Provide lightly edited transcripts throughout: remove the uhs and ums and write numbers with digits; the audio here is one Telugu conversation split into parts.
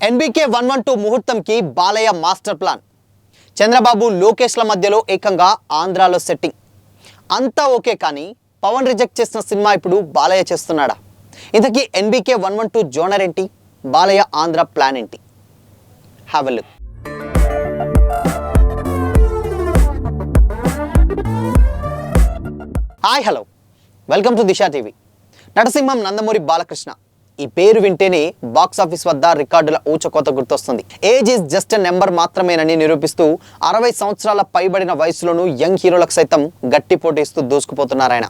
ఎన్బీకే 112 ముహూర్తంకి బాలయ్య మాస్టర్ ప్లాన్. చంద్రబాబు లోకేష్ల మధ్యలో ఏకంగా ఆంధ్రాలో సెట్టింగ్. అంతా ఓకే, కానీ పవన్ రిజెక్ట్ చేసిన సినిమా ఇప్పుడు బాలయ్య చేస్తున్నాడా? ఇంతకీ ఎన్బీకే 112 జోనర్ ఏంటి? బాలయ్య ఆంధ్ర ప్లాన్ ఏంటి? Have a look. Hi, hello, welcome to Disha TV. నటసింహం నందమూరి బాలకృష్ణ ఈ పేరు వింటేనే బాక్స్ ఆఫీస్ వద్ద రికార్డుల ఊచకోత గుర్తొస్తుంది. Age is just a number మాత్రమేనని నిరూపిస్తూ 60 సంవత్సరాల పైబడిన వయసులోనూ యంగ్ హీరోలకు సైతం గట్టి పోటీ ఇస్తూ దూసుకుపోతున్నారాయన.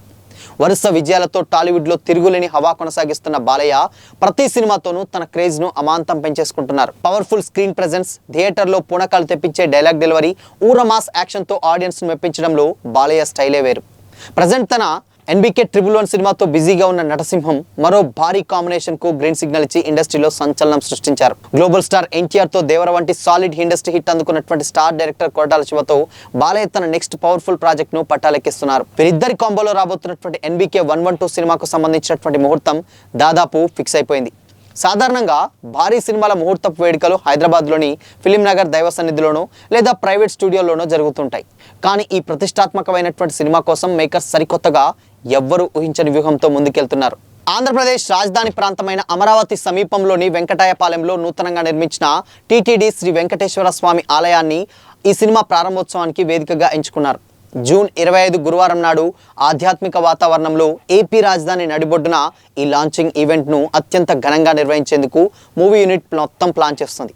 వరుస విజయాలతో టాలీవుడ్లో తిరుగులేని హవా కొనసాగిస్తున్న బాలయ్య ప్రతి సినిమాతోనూ తన క్రేజ్ను అమాంతం పెంచేసుకుంటున్నారు. పవర్ఫుల్ స్క్రీన్ ప్రెజెన్స్, థియేటర్లో పూనకాలు తెప్పించే డైలాగ్ డెలివరీ, ఊరమాస్ యాక్షన్తో ఆడియన్స్ను మెప్పించడంలో బాలయ్య స్టైలే వేరు. ప్రజెంట్ తన ఎన్బీకే 111 సినిమాతో బిజీగా ఉన్న నటసింహం మరో భారీ కాంబినేషన్ కు గ్రీన్ సిగ్నల్ ఇచ్చి ఇండస్ట్రీలో సంచలనం సృష్టించారు. గ్లోబల్ స్టార్ ఎన్టీఆర్ తో దేవర వంటి సాలిడ్ ఇండస్ట్రీ హిట్ అందుకున్నటువంటి స్టార్ డైరెక్టర్ కొరటాల శివతో బాలయ్య తన నెక్స్ట్ పవర్ఫుల్ ప్రాజెక్ట్ ను పట్టాలెక్కిస్తున్నారు. వీరిద్దరి కాంబోలో రాబోతున్నటువంటి ఎన్బీకే 112 సినిమాకు సంబంధించినటువంటి ముహూర్తం దాదాపు ఫిక్స్ అయిపోయింది. సాధారణంగా భారీ సినిమాల ముహూర్తపు వేడుకలు హైదరాబాద్లోని ఫిలిం నగర్ దైవ సన్నిధిలోనో లేదా ప్రైవేట్ స్టూడియోలోనో జరుగుతుంటాయి. కానీ ఈ ప్రతిష్టాత్మకమైనటువంటి సినిమా కోసం మేకర్స్ సరికొత్తగా ఎవ్వరూ ఊహించని వ్యూహంతో ముందుకెళ్తున్నారు. ఆంధ్రప్రదేశ్ రాజధాని ప్రాంతమైన అమరావతి సమీపంలోని వెంకటాయపాలెంలో నూతనంగా నిర్మించిన టీటీడీ శ్రీ వెంకటేశ్వర స్వామి ఆలయాన్ని ఈ సినిమా ప్రారంభోత్సవానికి వేదికగా ఎంచుకున్నారు. జూన్ 25 గురువారం నాడు ఆధ్యాత్మిక వాతావరణంలో ఏపీ రాజధాని నడిబొడ్డున ఈ లాంచింగ్ ఈవెంట్ను అత్యంత ఘనంగా నిర్వహించేందుకు మూవీ యూనిట్ మొత్తం ప్లాన్ చేస్తుంది.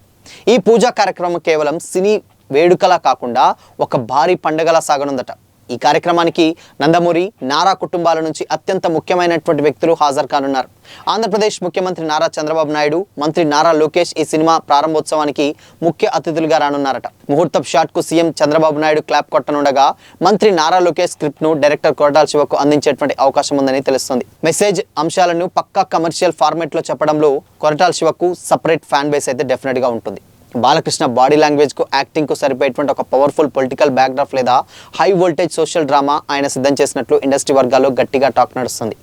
ఈ పూజా కార్యక్రమం కేవలం సినీ వేడుకలా కాకుండా ఒక భారీ పండుగలా సాగనుందట. ఈ కార్యక్రమానికి నందమూరి, నారా కుటుంబాల నుంచి అత్యంత ముఖ్యమైనటువంటి వ్యక్తులు హాజరు కానున్నారు. ఆంధ్రప్రదేశ్ ముఖ్యమంత్రి నారా చంద్రబాబు నాయుడు, మంత్రి నారా లోకేష్ ఈ సినిమా ప్రారంభోత్సవానికి ముఖ్య అతిథులుగా రానున్నారట. ముహూర్తం షాట్ కు సీఎం చంద్రబాబు నాయుడు క్లాప్ కొట్టనుండగా మంత్రి నారా లోకేష్ స్క్రిప్ట్ ను డైరెక్టర్ కొరటాల శివకు అందించేటువంటి అవకాశం ఉందని తెలుస్తుంది. మెసేజ్ అంశాలను పక్కా కమర్షియల్ ఫార్మేట్ లో చెప్పడంలో కొరటాల శివకు సపరేట్ ఫ్యాన్ బేస్ అయితే డెఫినెట్ గా ఉంటుంది. బాలకృష్ణ బాడీ లాంగ్వేజ్ కు, యాక్టింగ్ కు సరిపోయేటువంటి ఒక పవర్ఫుల్ పొలిటికల్ బ్యాక్డ్రాప్ లేదా హై వోల్టేజ్ సోషల్ డ్రామా ఆయన సిద్ధం చేసినట్లు ఇండస్ట్రీ వర్గాల్లో గట్టిగా టాక్ నడుస్తుంది.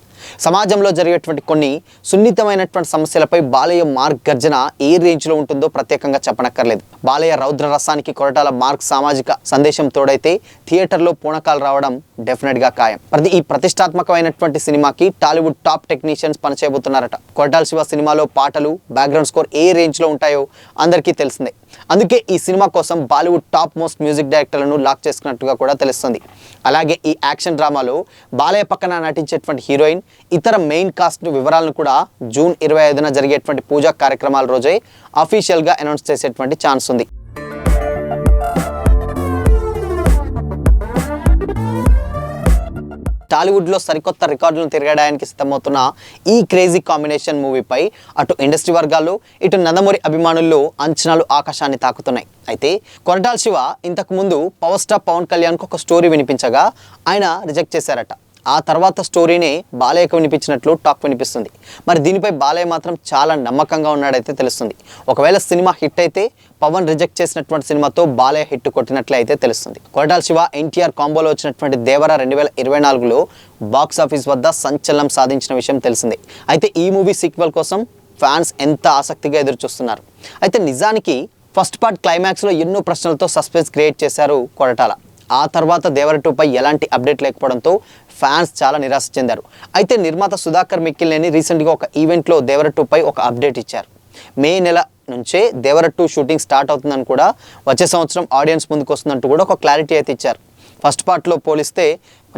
సమాజంలో జరిగేటువంటి కొన్ని సున్నితమైనటువంటి సమస్యలపై బాలయ్య మార్క్ గర్జన ఏ రేంజ్ లో ఉంటుందో ప్రత్యేకంగా చెప్పనక్కర్లేదు. బాలయ్య రౌద్ర రసానికి కొరటాల మార్క్ సామాజిక సందేశం తోడైతే థియేటర్లో పూనకాలు రావడం డెఫినెట్ గా ఖాయం. ఈ ప్రతిష్టాత్మకమైనటువంటి సినిమాకి Tollywood top technicians పనిచేయబోతున్నారట. Koratala Shiva సినిమాలో పాటలు, బ్యాక్గ్రౌండ్ స్కోర్ ఏ రేంజ్ లో ఉంటాయో అందరికీ తెలిసిందే. అందుకే ఈ సినిమా కోసం బాలీవుడ్ టాప్ మోస్ట్ మ్యూజిక్ డైరెక్టర్లను లాక్ చేసుకున్నట్టుగా కూడా తెలుస్తుంది. అలాగే ఈ యాక్షన్ డ్రామాలో బాలయ్య పక్కన నటించేటువంటి హీరోయిన్, ఇతర మెయిన్ కాస్ట్ వివరాలను కూడా జూన్ 25న జరిగేటువంటి పూజా కార్యక్రమాల రోజే అఫీషియల్గా అనౌన్స్ చేసేటువంటి ఛాన్స్ ఉంది. టాలీవుడ్లో సరికొత్త రికార్డులను తిరగడానికి సిద్ధమవుతున్న ఈ క్రేజీ కాంబినేషన్ మూవీపై అటు ఇండస్ట్రీ వర్గాల్లో, ఇటు నందమూరి అభిమానుల్లో అంచనాలు ఆకాశాన్ని తాకుతున్నాయి. అయితే కొరటాల శివ ఇంతకు ముందు పవర్ స్టార్ పవన్ కళ్యాణ్కు ఒక స్టోరీ వినిపించగా ఆయన రిజెక్ట్ చేశారట. ఆ తర్వాత స్టోరీనే బాలయ్యకు వినిపించినట్లు టాక్ వినిపిస్తుంది. మరి దీనిపై బాలయ్య మాత్రం చాలా నమ్మకంగా ఉన్నాడైతే తెలుస్తుంది. ఒకవేళ సినిమా హిట్ అయితే పవన్ రిజెక్ట్ చేసినటువంటి సినిమాతో బాలయ్య హిట్ కొట్టినట్లే అయితే తెలుస్తుంది. కొరటాల శివ ఎన్టీఆర్ కాంబోలో వచ్చినటువంటి దేవర 2024లో బాక్స్ ఆఫీస్ వద్ద సంచలనం సాధించిన విషయం తెలిసిందే. అయితే ఈ మూవీ సీక్వెల్ కోసం ఫ్యాన్స్ ఎంత ఆసక్తిగా ఎదురు చూస్తున్నారు. అయితే నిజానికి ఫస్ట్ పార్ట్ క్లైమాక్స్లో ఎన్నో ప్రశ్నలతో సస్పెన్స్ క్రియేట్ చేశారు కొరటాల. ఆ తర్వాత దేవర 2పై ఎలాంటి అప్డేట్ లేకపోవడంతో ఫ్యాన్స్ చాలా నిరాశ చెందారు. అయితే నిర్మాత సుధాకర్ మిక్కిలినేని రీసెంట్గా ఒక ఈవెంట్లో దేవర 2పై ఒక అప్డేట్ ఇచ్చారు. మే నెల నుంచే దేవర 2 షూటింగ్ స్టార్ట్ అవుతుందని కూడా, వచ్చే సంవత్సరం ఆడియన్స్ ముందుకు వస్తుందంటూ కూడా ఒక క్లారిటీ అయితే ఇచ్చారు. ఫస్ట్ పార్ట్లో పోలిస్తే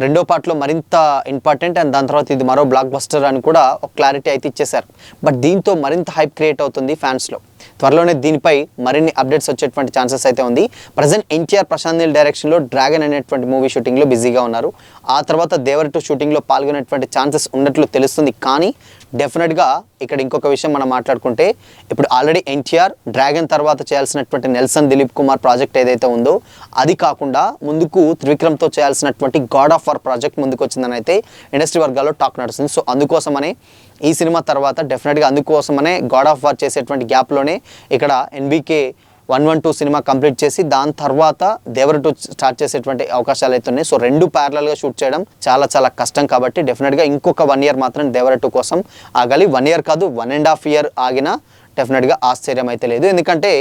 రెండో పార్ట్లో మరింత ఇంపార్టెంట్ అండ్ దాని తర్వాత ఇది మరో బ్లాక్ బస్టర్ అని కూడా ఒక క్లారిటీ అయితే ఇచ్చేశారు. బట్ దీంతో మరింత హైప్ క్రియేట్ అవుతుంది ఫ్యాన్స్లో. త్వరలోనే దీనిపై మరిన్ని అప్డేట్స్ వచ్చేటువంటి ఛాన్సెస్ అయితే ఉంది. ప్రజెంట్ ఎన్టీఆర్ ప్రశాంత్ నీల్ డైరెక్షన్లో డ్రాగన్ అనేటువంటి మూవీ షూటింగ్లో బిజీగా ఉన్నారు. ఆ తర్వాత దేవర 2 షూటింగ్లో పాల్గొనేటువంటి ఛాన్సెస్ ఉన్నట్లు తెలుస్తుంది. కానీ డెఫినెట్గా ఇక్కడ ఇంకొక విషయం మనం మాట్లాడుకుంటే, ఇప్పుడు ఆల్రెడీ ఎన్టీఆర్ డ్రాగన్ తర్వాత చేయాల్సినటువంటి నెల్సన్ దిలీప్ కుమార్ ప్రాజెక్ట్ ఏదైతే ఉందో అది కాకుండా ముందుకు త్రివిక్రమ్తో చేయాల్సినటువంటి గాడ్ ఆఫ్ వార్ ప్రాజెక్ట్ ముందుకు వచ్చిందని అయితే ఇండస్ట్రీ వర్గాల్లో టాక్ నడుస్తుంది. సో అందుకోసమనే ఈ సినిమా తర్వాత డెఫినెట్గా అందుకోసమనే గాడ్ ఆఫ్ వార్ చేసేటువంటి గ్యాప్లోనే ఇక్కడ ఎన్బీకే 112 సినిమా కంప్లీట్ చేసి దాని తర్వాత దేవర 2 స్టార్ట్ చేసేటువంటి అవకాశాలు అయితే ఉన్నాయి. సో రెండు ప్యారలల్గా షూట్ చేయడం చాలా చాలా కష్టం. కాబట్టి డెఫినెట్గా ఇంకొక 1 ఇయర్ మాత్రం దేవర 2 కోసం ఆగాలి. 1 ఇయర్ కాదు, 1.5 ఇయర్ ఆగినా డెఫినెట్గా ఆశ్చర్యం అయితే లేదు. ఎందుకంటే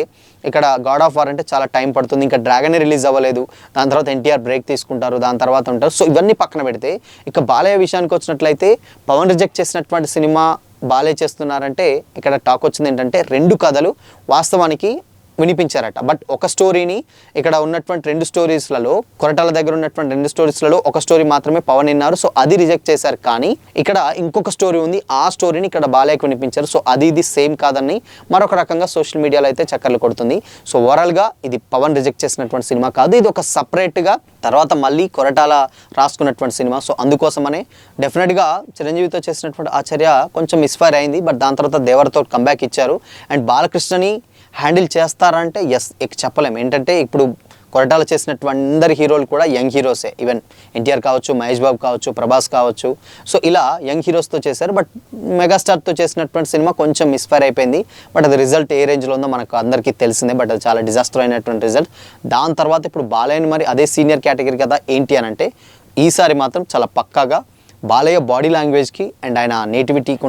ఇక్కడ గాడ్ ఆఫ్ వార్ అంటే చాలా టైం పడుతుంది, ఇంకా డ్రాగన్ రిలీజ్ అవ్వలేదు, దాని తర్వాత ఎన్టీఆర్ బ్రేక్ తీసుకుంటారు, దాని తర్వాత ఉంటారు. సో ఇవన్నీ పక్కన పెడితే ఇక బాలయ్య విషయానికి వచ్చినట్లయితే పవన్ రిజెక్ట్ చేసినటువంటి సినిమా బాలయ్య చేస్తున్నారంటే ఇక్కడ టాక్ వచ్చింది ఏంటంటే 2 కథలు వాస్తవానికి వినిపించారట. బట్ ఒక స్టోరీని ఇక్కడ ఉన్నటువంటి 2 స్టోరీస్లలో కొరటాల దగ్గర ఉన్నటువంటి 2 స్టోరీస్లలో ఒక స్టోరీ మాత్రమే పవన్ విన్నారు. సో అది రిజెక్ట్ చేశారు. కానీ ఇక్కడ ఇంకొక స్టోరీ ఉంది, ఆ స్టోరీని ఇక్కడ బాలయ్యకు వినిపించారు. సో ఇది సేమ్ కాదని మరొక రకంగా సోషల్ మీడియాలో అయితే చక్కర్లు కొడుతుంది. సో ఓవరాల్గా ఇది పవన్ రిజెక్ట్ చేసినటువంటి సినిమా కాదు, ఇది ఒక సపరేట్గా తర్వాత మళ్ళీ కొరటాల రాసుకున్నటువంటి సినిమా. సో అందుకోసమనే డెఫినెట్గా చిరంజీవితో చేసినటువంటి ఆచార్య కొంచెం మిస్ఫైర్ అయింది. బట్ దాని తర్వాత దేవరతో కంబ్యాక్ ఇచ్చారు. అండ్ బాలకృష్ణని హ్యాండిల్ చేస్తారంటే ఎస్ చెప్పలేము. ఏంటంటే ఇప్పుడు కొరటాల చేసినటువంటి అందరి హీరోలు కూడా యంగ్ హీరోసే. ఈవెన్ ఎన్టీఆర్ కావచ్చు, మహేష్ బాబు కావచ్చు, ప్రభాస్ కావచ్చు. సో ఇలా యంగ్ హీరోస్తో చేశారు. బట్ మెగాస్టార్తో చేసినటువంటి సినిమా కొంచెం మిస్ఫైర్ అయిపోయింది. బట్ అది రిజల్ట్ ఏ రేంజ్లో ఉందో మనకు అందరికీ తెలిసిందే. బట్ అది చాలా డిజాస్టర్ అయినటువంటి రిజల్ట్. దాని తర్వాత ఇప్పుడు బాలయ్యని మరి అదే సీనియర్ కేటగిరీ కదా ఏంటి అని అంటే ఈసారి మాత్రం చాలా పక్కాగా బాలయ్య బాడీ లాంగ్వేజ్కి అండ్ ఆయన నేటివిటీకి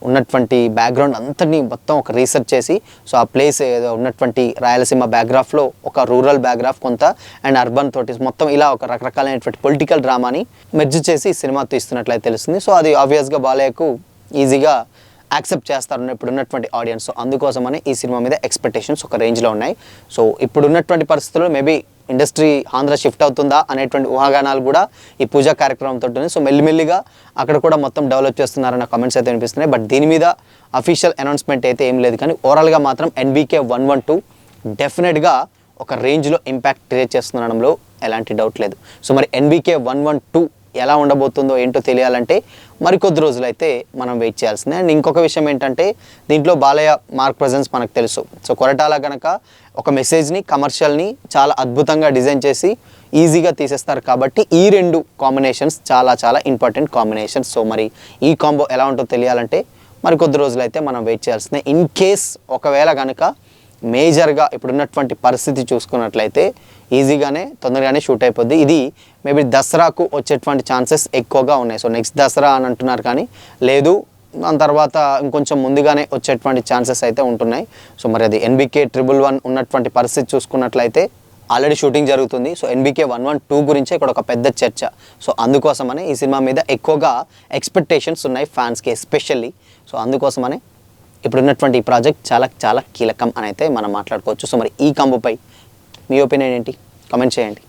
ఉన్నటువంటి బ్యాక్గ్రౌండ్ అంతటినీ మొత్తం ఒక రీసెర్చ్ చేసి సో ఆ ప్లేస్ ఉన్నటువంటి రాయలసీమ బ్యాక్గ్రాఫ్లో ఒక రూరల్ బ్యాక్గ్రాఫ్ కొంత అండ్ అర్బన్ తోటి మొత్తం ఇలా ఒక రకరకాలైనటువంటి పొలిటికల్ డ్రామాని మెర్జ్ చేసి సినిమా తీస్తున్నట్లయితే తెలుస్తుంది. సో అది ఆబ్వియస్గా బాలయ్యకు ఈజీగా యాక్సెప్ట్ చేస్తారు ఇప్పుడు ఉన్నటువంటి ఆడియన్స్. సో అందుకోసమని ఈ సినిమా మీద ఎక్స్పెక్టేషన్స్ ఒక రేంజ్లో ఉన్నాయి. సో ఇప్పుడున్నటువంటి పరిస్థితుల్లో మేబీ ఇండస్ట్రీ ఆంధ్ర షిఫ్ట్ అవుతుందా అనేటువంటి ఊహాగానాలు కూడా ఈ పూజా కార్యక్రమంతో ఉన్నాయి. సో మెల్లిమెల్లిగా అక్కడ కూడా మొత్తం డెవలప్ చేస్తున్నారన్న కామెంట్స్ అయితే వినిపిస్తున్నాయి. బట్ దీని మీద అఫీషియల్ అనౌన్స్మెంట్ అయితే ఏం లేదు. కానీ ఓవరాల్గా మాత్రం NBK 112 డెఫినెట్గా ఒక రేంజ్లో ఇంపాక్ట్ క్రియేట్ చేస్తుండడంలో ఎలాంటి డౌట్ లేదు. సో మరి NBK 112 ఎలా ఉండబోతుందో ఏంటో తెలియాలంటే మరికొద్ది రోజులైతే మనం వెయిట్ చేయాల్సిందే. అండ్ ఇంకొక విషయం ఏంటంటే దీంట్లో బాలయ్య మార్క్ ప్రజెన్స్ మనకు తెలుసు. సో కొరటాల కనుక ఒక మెసేజ్ని కమర్షియల్ని చాలా అద్భుతంగా డిజైన్ చేసి ఈజీగా తీసేస్తారు. కాబట్టి ఈ 2 కాంబినేషన్స్ చాలా చాలా ఇంపార్టెంట్ కాంబినేషన్స్. సో మరి ఈ కాంబో ఎలా ఉంటుందో తెలియాలంటే మరికొద్ది రోజులైతే మనం వెయిట్ చేయాల్సిందే. ఇన్ కేస్ ఒకవేళ కనుక మేజర్గా ఇప్పుడున్నటువంటి పరిస్థితి చూసుకున్నట్లయితే ఈజీగానే తొందరగానే షూట్ అయిపోద్ది. ఇది మేబీ దసరాకు వచ్చేటువంటి ఛాన్సెస్ ఎక్కువగా ఉన్నాయి. సో నెక్స్ట్ దసరా అని అంటున్నారు కానీ లేదు, దాని తర్వాత ఇంకొంచెం ముందుగానే వచ్చేటువంటి ఛాన్సెస్ అయితే ఉంటున్నాయి. సో మరి అది NBK 111 ఉన్నటువంటి పరిస్థితి చూసుకున్నట్లయితే ఆల్రెడీ షూటింగ్ జరుగుతుంది. సో NBK 112 గురించే ఇక్కడ ఒక పెద్ద చర్చ. సో అందుకోసమనే ఈ సినిమా మీద ఎక్కువగా ఎక్స్పెక్టేషన్స్ ఉన్నాయి ఫ్యాన్స్కి ఎస్పెషల్లీ. సో అందుకోసమనే ఇప్పుడున్నటువంటి ఈ ప్రాజెక్ట్ చాలా చాలా కీలకం అని అయితే మనం మాట్లాడుకోవచ్చు. సో మరి ఈ కాంబోపై మీ ఒపీనియన్ ఏంటి? కామెంట్ చేయండి.